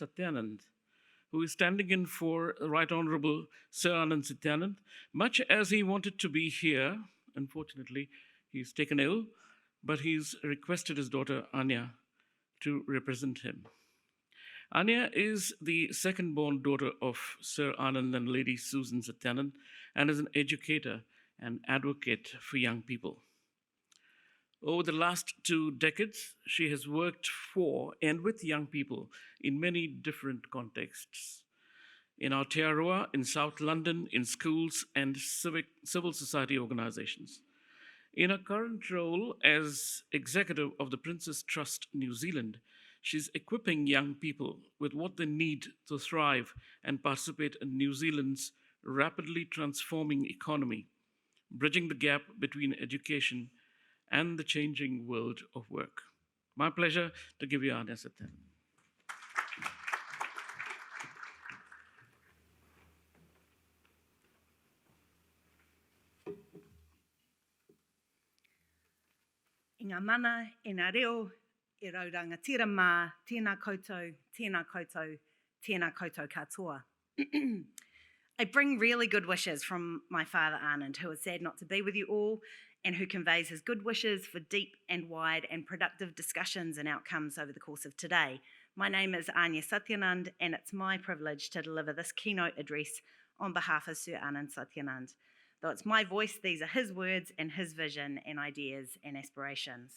Satyanand, who is standing in for Right Honorable Sir Anand Satyanand. Much as he wanted to be here, unfortunately, he's taken ill, but he's requested his daughter Anya to represent him. Anya is the second born daughter of Sir Anand and Lady Susan Satyanand and is an educator and advocate for young people. Over the last 2 decades, she has worked for and with young people in many different contexts. In Aotearoa, in South London, in schools and civil society organizations. In her current role as executive of the Princess Trust New Zealand, she's equipping young people with what they need to thrive and participate in New Zealand's rapidly transforming economy, bridging the gap between education and the changing world of work. My pleasure to give you Anya Satyanand. I ngā mana, e ngā reo, e raurangatira mā, tēnā koutou, tēnā koutou, tēnā koutou katoa. I bring really good wishes from my father Anand, who is sad not to be with you all, and who conveys his good wishes for deep and wide and productive discussions and outcomes over the course of today. My name is Anya Satyanand, and it's my privilege to deliver this keynote address on behalf of Sir Anand Satyanand. Though it's my voice, these are his words and his vision and ideas and aspirations.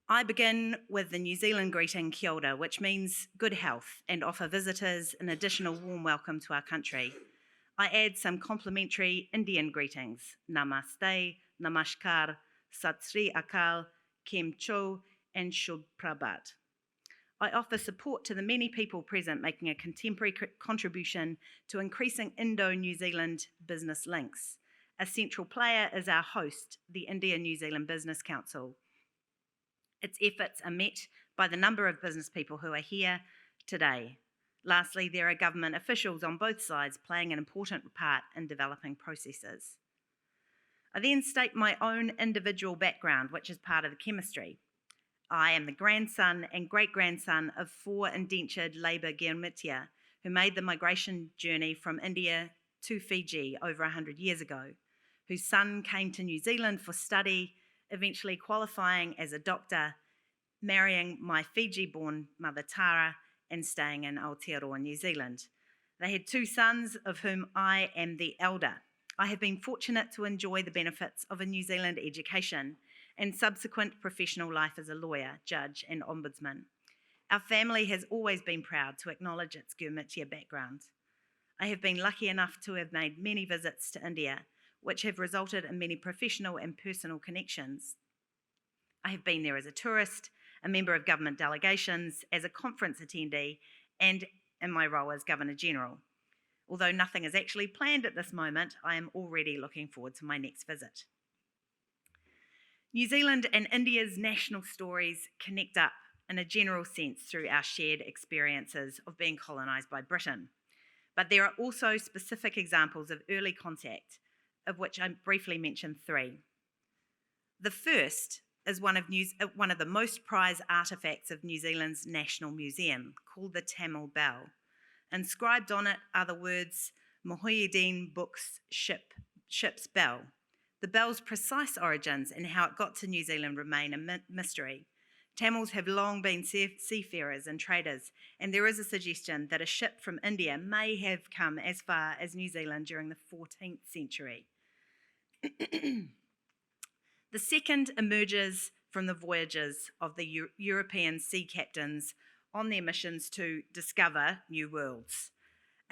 I begin with the New Zealand greeting kia ora, which means good health, and offer visitors an additional warm welcome to our country. I add some complimentary Indian greetings, namaste, namaskar, sat sri akal, kem cho, and shubh prabhat. I offer support to the many people present making a contemporary contribution to increasing Indo-New Zealand business links. A central player is our host, the India-New Zealand Business Council. Its efforts are met by the number of business people who are here today. Lastly, there are government officials on both sides playing an important part in developing processes. I then state my own individual background, which is part of the chemistry. I am the grandson and great-grandson of 4 indentured labour Girmitia who made the migration journey from India to Fiji over 100 years ago, whose son came to New Zealand for study, eventually qualifying as a doctor, marrying my Fiji-born mother Tara, and staying in Aotearoa, New Zealand. They had 2 sons, of whom I am the elder. I have been fortunate to enjoy the benefits of a New Zealand education and subsequent professional life as a lawyer, judge, and ombudsman. Our family has always been proud to acknowledge its Girmitia background. I have been lucky enough to have made many visits to India, which have resulted in many professional and personal connections. I have been there as a tourist, a member of government delegations, as a conference attendee, and in my role as Governor General. Although nothing is actually planned at this moment, I am already looking forward to my next visit. New Zealand and India's national stories connect up in a general sense through our shared experiences of being colonised by Britain. But there are also specific examples of early contact, of which I briefly mentioned 3. The first is one of the most prized artefacts of New Zealand's National Museum, called the Tamil Bell. Inscribed on it are the words Mohyuddin Book's ship's bell. The bell's precise origins and how it got to New Zealand remain a mystery. Tamils have long been seafarers and traders, and there is a suggestion that a ship from India may have come as far as New Zealand during the 14th century. The second emerges from the voyages of the European sea captains on their missions to discover new worlds.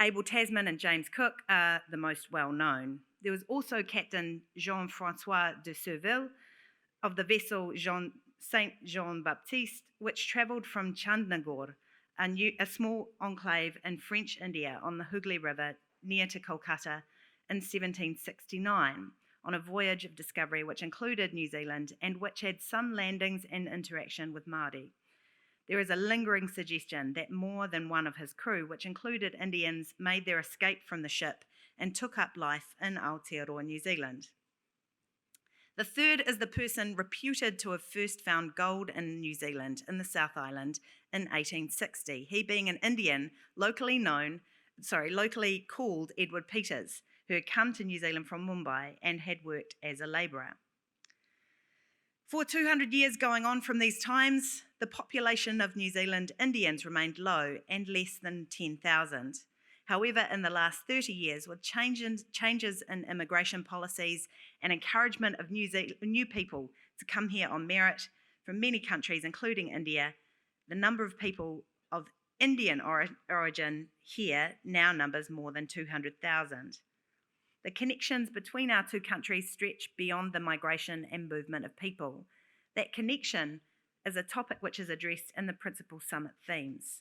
Abel Tasman and James Cook are the most well known. There was also Captain Jean-Francois de Surville of the vessel Saint Jean-Baptiste, which travelled from Chandnagore, a small enclave in French India on the Hooghly River near to Kolkata, in 1769, on a voyage of discovery which included New Zealand and which had some landings and interaction with Māori. There is a lingering suggestion that more than one of his crew, which included Indians, made their escape from the ship and took up life in Aotearoa, New Zealand. The third is the person reputed to have first found gold in New Zealand in the South Island in 1860, he being an Indian locally called Edward Peters, who had come to New Zealand from Mumbai and had worked as a labourer. For 200 years going on from these times, the population of New Zealand Indians remained low and less than 10,000. However, in the last 30 years, with changes in immigration policies and encouragement of new people to come here on merit from many countries, including India, the number of people of Indian origin here now numbers more than 200,000. The connections between our two countries stretch beyond the migration and movement of people. That connection is a topic which is addressed in the principal summit themes.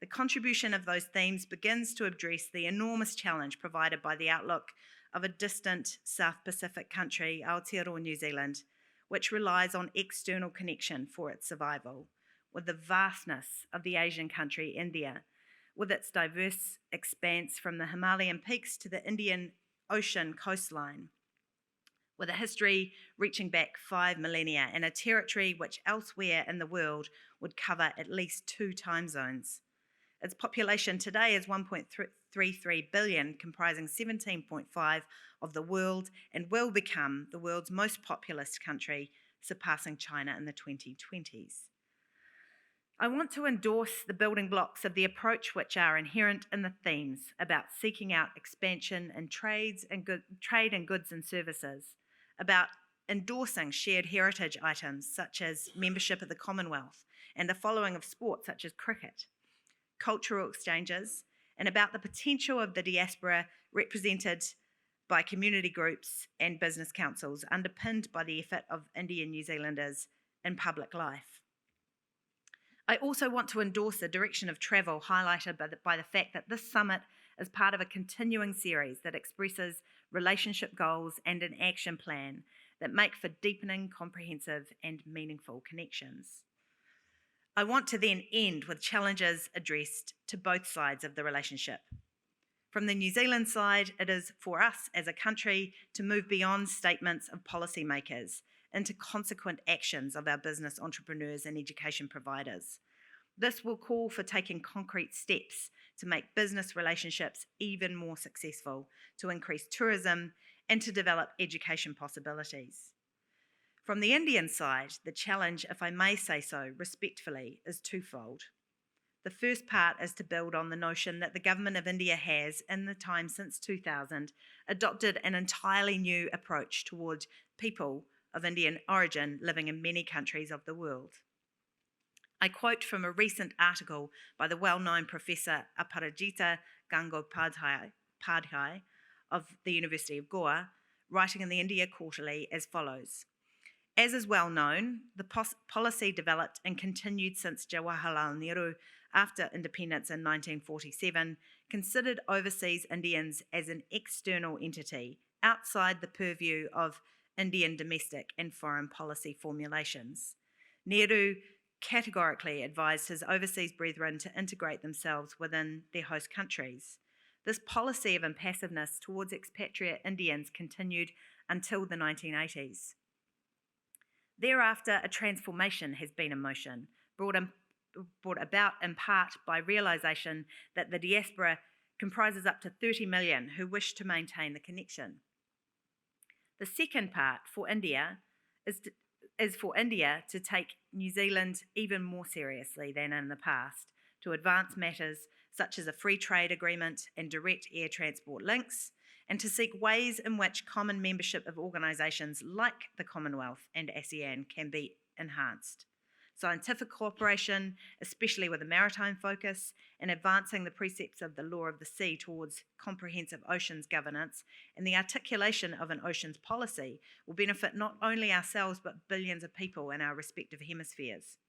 The contribution of those themes begins to address the enormous challenge provided by the outlook of a distant South Pacific country, Aotearoa New Zealand, which relies on external connection for its survival, with the vastness of the Asian country India, with its diverse expanse from the Himalayan peaks to the Indian Ocean coastline, with a history reaching back 5 millennia and a territory which elsewhere in the world would cover at least 2 time zones. Its population today is 1.33 billion, comprising 17.5% of the world, and will become the world's most populous country, surpassing China in the 2020s. I want to endorse the building blocks of the approach which are inherent in the themes about seeking out expansion in trade and goods and services, about endorsing shared heritage items such as membership of the Commonwealth and the following of sport such as cricket, cultural exchanges, and about the potential of the diaspora represented by community groups and business councils, underpinned by the effort of Indian New Zealanders in public life. I also want to endorse the direction of travel highlighted by the fact that this summit is part of a continuing series that expresses relationship goals and an action plan that make for deepening, comprehensive, and meaningful connections. I want to then end with challenges addressed to both sides of the relationship. From the New Zealand side, it is for us as a country to move beyond statements of policymakers into consequent actions of our business entrepreneurs and education providers. This will call for taking concrete steps to make business relationships even more successful, to increase tourism, and to develop education possibilities. From the Indian side, the challenge, if I may say so respectfully, is twofold. The first part is to build on the notion that the government of India has, in the time since 2000, adopted an entirely new approach toward people of Indian origin living in many countries of the world. I quote from a recent article by the well-known Professor Aparajita Gangotpadhyay of the University of Goa, writing in the India Quarterly as follows. As is well known, the policy developed and continued since Jawaharlal Nehru after independence in 1947 considered overseas Indians as an external entity outside the purview of Indian domestic and foreign policy formulations. Nehru categorically advised his overseas brethren to integrate themselves within their host countries. This policy of impassiveness towards expatriate Indians continued until the 1980s. Thereafter, a transformation has been in motion, brought about in part by realisation that the diaspora comprises up to 30 million who wish to maintain the connection. The second part for India is for India to take New Zealand even more seriously than in the past, to advance matters such as a free trade agreement and direct air transport links, and to seek ways in which common membership of organisations like the Commonwealth and ASEAN can be enhanced. Scientific cooperation, especially with a maritime focus, and advancing the precepts of the law of the sea towards comprehensive oceans governance and the articulation of an oceans policy will benefit not only ourselves but billions of people in our respective hemispheres.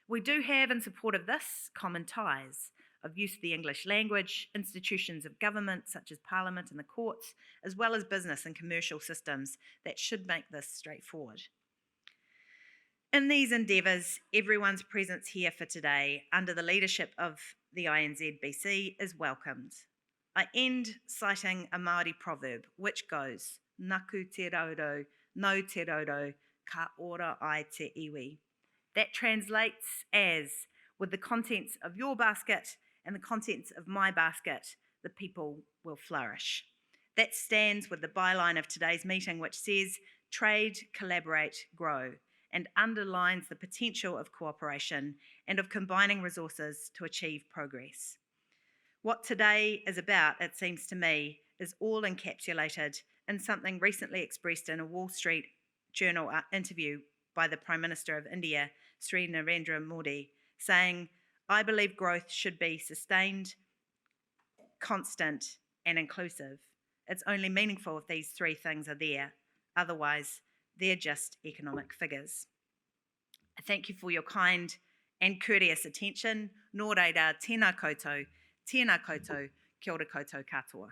We do have, in support of this, common ties of use of the English language, institutions of government such as Parliament and the courts, as well as business and commercial systems that should make this straightforward. In these endeavours, everyone's presence here for today under the leadership of the INZBC is welcomed. I end citing a Māori proverb which goes, Naku te raudo, no te raudo, ka ora ai te iwi. That translates as, with the contents of your basket and the contents of my basket, the people will flourish. That stands with the byline of today's meeting, which says, trade, collaborate, grow, and underlines the potential of cooperation and of combining resources to achieve progress. What today is about, it seems to me, is all encapsulated in something recently expressed in a Wall Street Journal interview by the Prime Minister of India, Sri Narendra Modi, saying, I believe growth should be sustained, constant, and inclusive. It's only meaningful if these three things are there. Otherwise, they're just economic figures. I thank you for your kind and courteous attention. Nō reira, tēnā koutou, kia ora koutou katoa.